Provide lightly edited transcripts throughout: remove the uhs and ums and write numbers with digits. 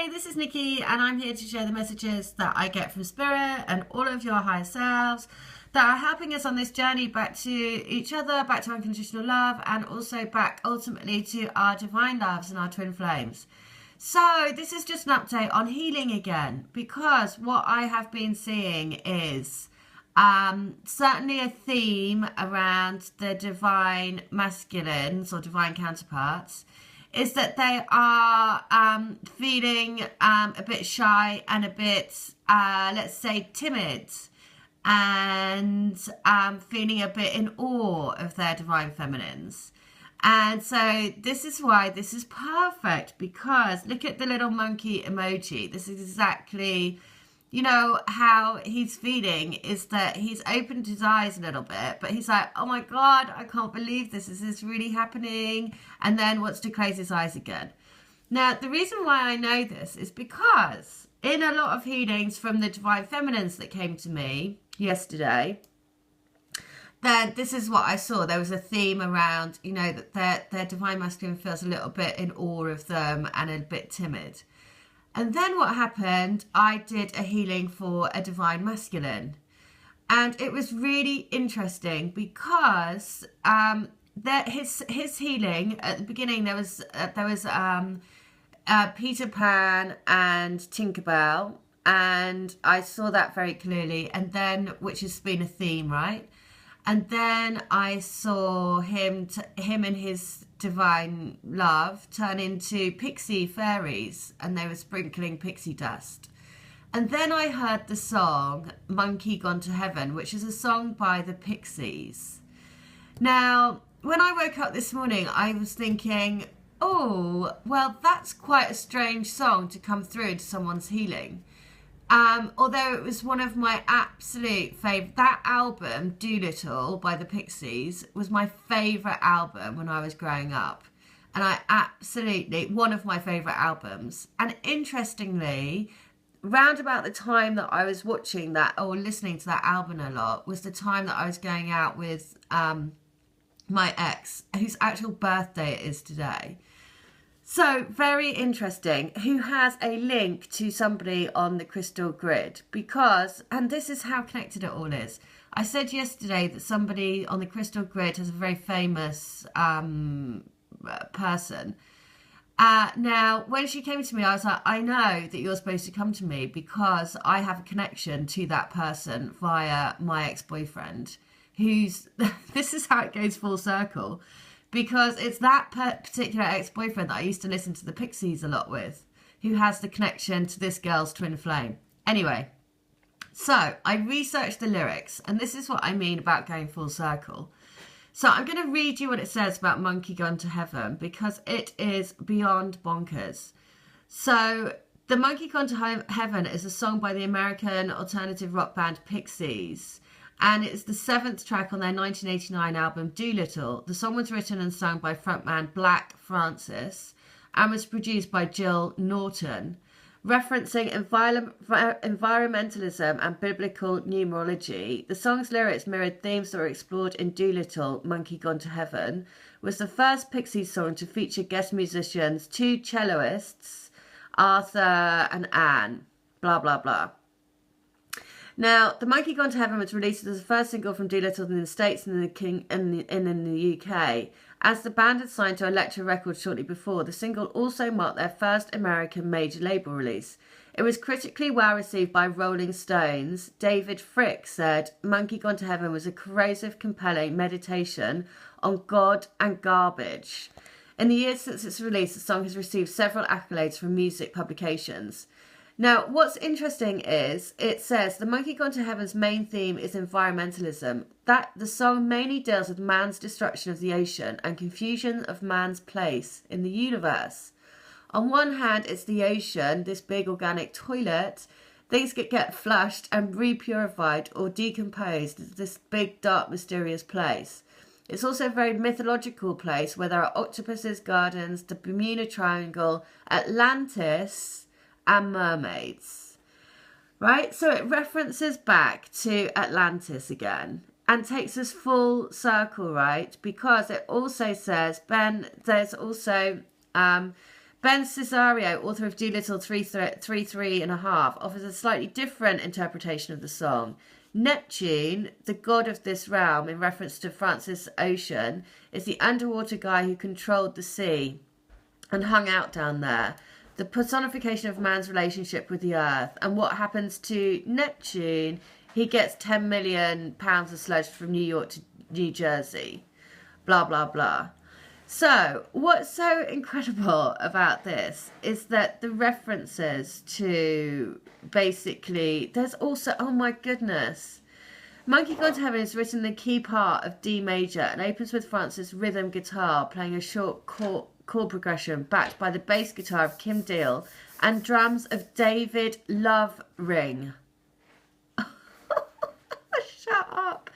Hey, this is Nikki, and I'm here to share the messages that I get from Spirit and all of your higher selves that are helping us on this journey back to each other, back to unconditional love, and also back ultimately to our divine loves and our twin flames. So this is just an update on healing again, because what I have been seeing is certainly a theme around the divine masculines or divine counterparts, is that they are feeling a bit shy and a bit, let's say, timid, and feeling a bit in awe of their divine feminines. And so this is why this is perfect, because look at the little monkey emoji. This is exactly, you know, how he's feeling, is that he's opened his eyes a little bit, but he's like, oh my God, I can't believe this. Is this really happening? And then wants to close his eyes again. Now, the reason why I know this is because in a lot of healings from the divine feminines that came to me yesterday, then this is what I saw. There was a theme around, you know, that their divine masculine feels a little bit in awe of them and a bit timid. And then what happened, I did a healing for a divine masculine. And it was really interesting because his healing, at the beginning, there was Peter Pan and Tinkerbell. And I saw that very clearly. And then, which has been a theme, right? And then I saw him and his divine love turn into pixie fairies, and they were sprinkling pixie dust. And then I heard the song Monkey Gone to Heaven, which is a song by the Pixies. Now, when I woke up this morning, I was thinking, oh, well, that's quite a strange song to come through into someone's healing. Although it was one of my absolute favourite, that album, Doolittle by the Pixies, was my favourite album when I was growing up. And one of my favourite albums. And interestingly, round about the time that I was watching that or listening to that album a lot was the time that I was going out with my ex, whose actual birthday it is today. So, very interesting, who has a link to somebody on the crystal grid, because, and this is how connected it all is. I said yesterday that somebody on the crystal grid has a very famous person. Now, when she came to me, I was like, I know that you're supposed to come to me because I have a connection to that person via my ex-boyfriend, who's, this is how it goes full circle. Because it's that particular ex-boyfriend that I used to listen to the Pixies a lot with, who has the connection to this girl's twin flame. Anyway, so I researched the lyrics, and this is what I mean about going full circle. So I'm going to read you what it says about Monkey Gone to Heaven, because it is beyond bonkers. So the Monkey Gone to Heaven is a song by the American alternative rock band Pixies. And it's the 7th track on their 1989 album Doolittle. The song was written and sung by frontman Black Francis and was produced by Jill Norton. Referencing environmentalism and biblical numerology, the song's lyrics mirrored themes that were explored in Doolittle, Monkey Gone to Heaven, was the first Pixies song to feature guest musicians, 2 cellists, Arthur and Anne, blah, blah, blah. Now, The Monkey Gone to Heaven was released as the first single from Doolittle in the States and in the UK. As the band had signed to Elektra Records shortly before, the single also marked their first American major label release. It was critically well received by Rolling Stones. David Frick said, Monkey Gone to Heaven was a corrosive, compelling meditation on God and garbage. In the years since its release, the song has received several accolades from music publications. Now, what's interesting is it says the Monkey Gone to Heaven's main theme is environmentalism. That the song mainly deals with man's destruction of the ocean and confusion of man's place in the universe. On one hand, it's the ocean, this big organic toilet. Things get flushed and repurified or decomposed as this big, dark, mysterious place. It's also a very mythological place where there are octopuses, gardens, the Bermuda Triangle, Atlantis, and mermaids, right? So it references back to Atlantis again and takes us full circle, right? Because it also says, there's also Ben Cesario, author of Doolittle 3.3.5, offers a slightly different interpretation of the song. Neptune, the god of this realm, in reference to Francis Ocean, is the underwater guy who controlled the sea and hung out down there. The personification of man's relationship with the earth. And what happens to Neptune? He gets £10 million of sludge from New York to New Jersey. Blah, blah, blah. So, what's so incredible about this is that the references to basically, there's also, oh my goodness, Monkey Gone to Heaven is written in the key part of D major and opens with Francis' rhythm guitar playing a short chord progression backed by the bass guitar of Kim Deal and drums of David Lovering. Shut up.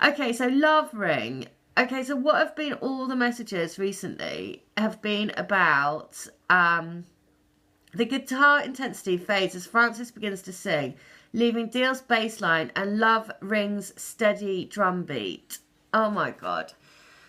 Okay, so Lovering. Okay, so what have been all the messages recently have been about the guitar intensity fades as Francis begins to sing, leaving Deal's bass line and Lovering's steady drum beat. Oh my God.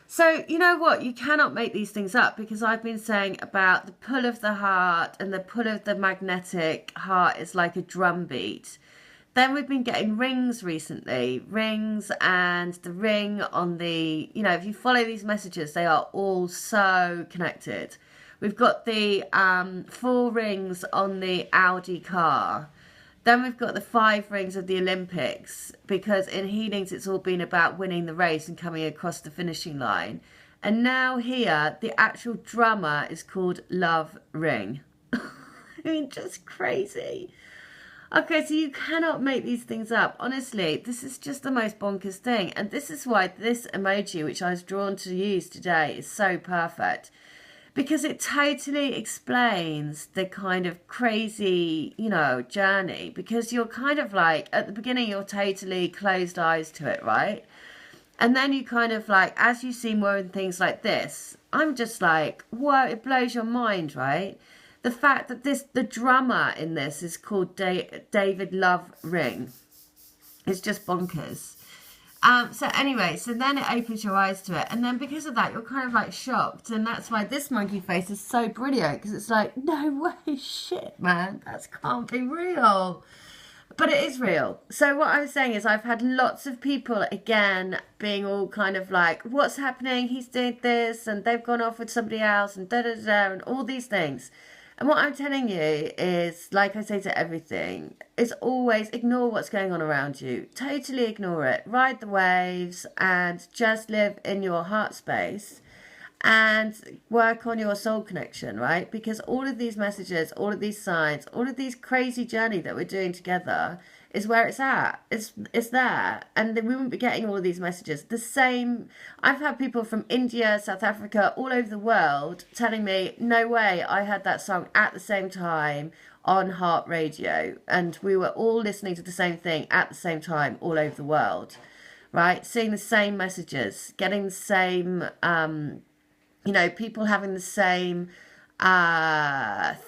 So, you know what? You cannot make these things up, because I've been saying about the pull of the heart and the pull of the magnetic heart is like a drum beat. Then we've been getting rings recently, rings, and the ring on the, you know, if you follow these messages, they are all so connected. We've got the 4 rings on the Audi car. Then we've got the 5 rings of the Olympics, because in healings it's all been about winning the race and coming across the finishing line. And now here, the actual drummer is called Love Ring. I mean, just crazy. Okay, so you cannot make these things up. Honestly, this is just the most bonkers thing. And this is why this emoji, which I was drawn to use today, is so perfect. Because it totally explains the kind of crazy, you know, journey. Because you're kind of like, at the beginning, you're totally closed eyes to it, right? And then you kind of like, as you see more in things like this, I'm just like, whoa, it blows your mind, right? The fact that the drummer in this is called David Lovering is just bonkers. So anyway, so then it opens your eyes to it. And then because of that, you're kind of like shocked. And that's why this monkey face is so brilliant. Because it's like, no way, shit, man. That can't be real. But it is real. So what I'm saying is I've had lots of people, again, being all kind of like, what's happening? He's doing this. And they've gone off with somebody else. And da-da-da. And all these things. And what I'm telling you is, like I say to everything, is always ignore what's going on around you. Totally ignore it. Ride the waves and just live in your heart space and work on your soul connection, right? Because all of these messages, all of these signs, all of these crazy journey that we're doing together is where it's at. It's there. And we wouldn't be getting all of these messages. The same, I've had people from India, South Africa, all over the world telling me, no way, I heard that song at the same time on heart radio. And we were all listening to the same thing at the same time all over the world, right? Seeing the same messages, getting the same, you know, people having the same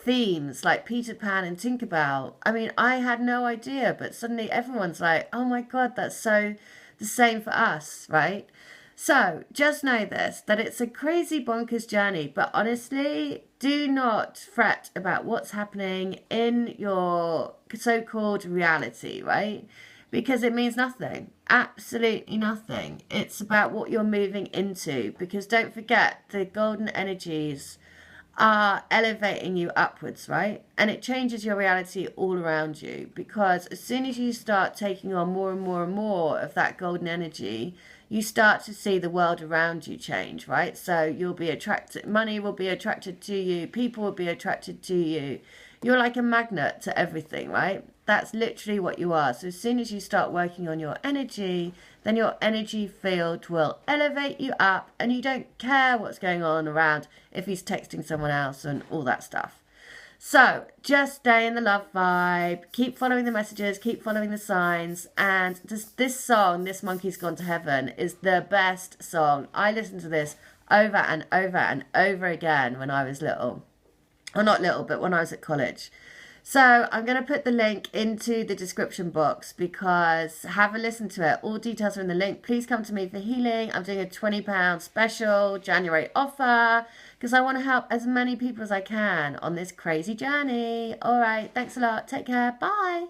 themes like Peter Pan and Tinkerbell. I mean, I had no idea, but suddenly everyone's like, oh my God, that's so the same for us, right? So just know this, that it's a crazy bonkers journey, but honestly, do not fret about what's happening in your so-called reality, right? Because it means nothing, absolutely nothing. It's about what you're moving into, because don't forget, the golden energies are elevating you upwards, right? And it changes your reality all around you, because as soon as you start taking on more and more and more of that golden energy, you start to see the world around you change, right? So you'll be attracted, money will be attracted to you, people will be attracted to you. You're like a magnet to everything, right? That's literally what you are. So as soon as you start working on your energy, then your energy field will elevate you up, and you don't care what's going on around if he's texting someone else and all that stuff. So just stay in the love vibe, keep following the messages, keep following the signs. And this song, This Monkey's Gone to Heaven, is the best song. I listened to this over and over and over again when I was little. Well, not little, but when I was at college. So I'm going to put the link into the description box, because have a listen to it. All details are in the link. Please come to me for healing. I'm doing a £20 special January offer, because I want to help as many people as I can on this crazy journey. All right, thanks a lot. Take care. Bye.